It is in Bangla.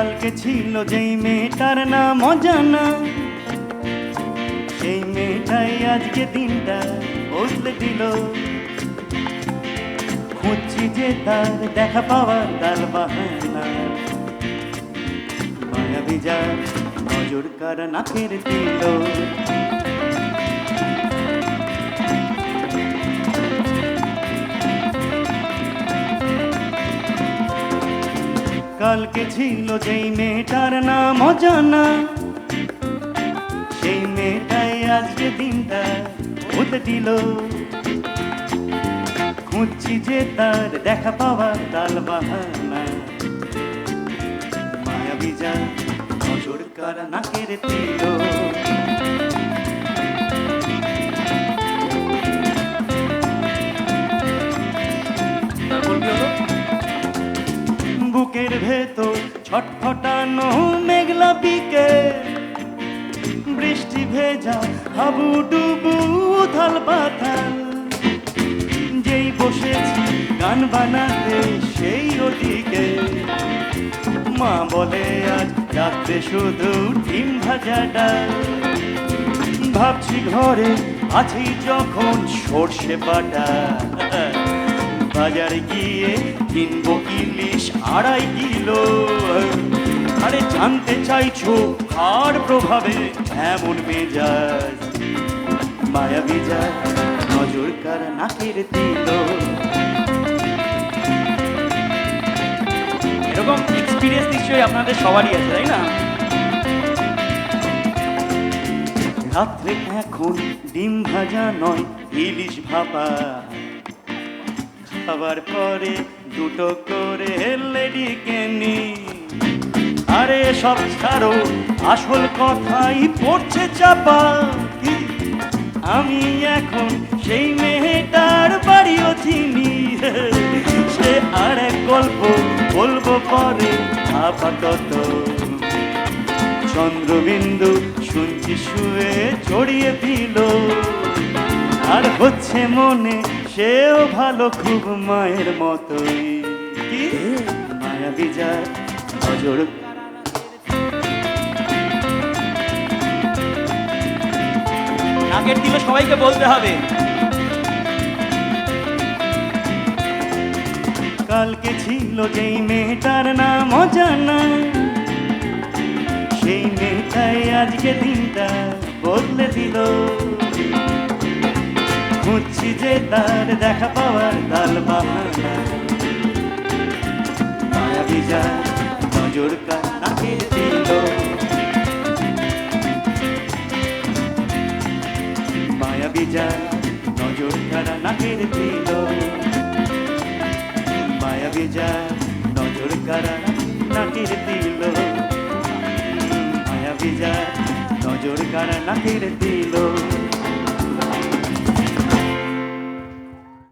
কালকে ছিল যেই মেয়েটার নাম অজানা, সেই মেয়েটাই আজকে দিনটা বদলে দিল। খুঁজছি যে তার দেখা পাওয়ার তাল বাহানা, মায়াবী যার নজর কার নাকের দিল। কালকে ছিল যেই মেয়েটার নাম অজানা, সেই মেয়েটাই আজকে দিনটা বদলে দিল। খুঁজছি যে তার দেখা পাওয়ার তাল বাহানা, মায়াবী যার নজর কার নাকের দিল। বুকের ভেতর ছটফটানো মেঘলা বিকেল, বৃষ্টি ভেজা হাবুডুবু উথাল পাথাল। যেই বসেছি গান বানাতে সেই ওদিকে, মা বলে আজ রাত্রে শুধু ডিম ভাজা ডাল। ভাবছি ঘরে আছি যখন সর্ষে বাটা, বাজারে গিয়ে কিনবো ইলিশ 2.5 কিলো। আরে জানতে চাইছো কার প্রভাবে এমন মেজাজ, মায়াবী যার নজর কার নাকের দিল। এরকম এক্সপিরিয়েন্স নিশ্চয়ই আপনাদের সবারই আছে, তাই না? রাত্রে এখন ডিম ভাজা নয় ইলিশ ভাপা, খাবার পরে 2টো করে লেডি কেনি। আরে সব ছাড়ো, আসল কথাই পড়ছে চাপা। আমি এখন সেই মেয়েটার বাড়িও চিনি, সে আর এক গল্প বলবো পরে। আপাতত চন্দ্রবিন্দু শুনছি শুয়ে ছড়িয়ে দিল, আর হচ্ছে মনে সেও ভালো খুব মায়ের মতোই। কি মায়াবী যার নজর। নাকের দিলে সবাইকে বলতে হবে। কালকে ছিল যেই মেয়েটার নাম অজানা, সেই মেয়েটাই আজকে দিনটা বদলে দিল। খুঁজছি যে তার দেখা পাওয়ার তাল বাহানা, মায়াবী যার নজর কার নাকের দিল। মায়াবী যার নজর কার নাকের দিল, মায়াবী যার নজর কার নাকের দিল, মায়াবী যার নজর কার নাকের দিল।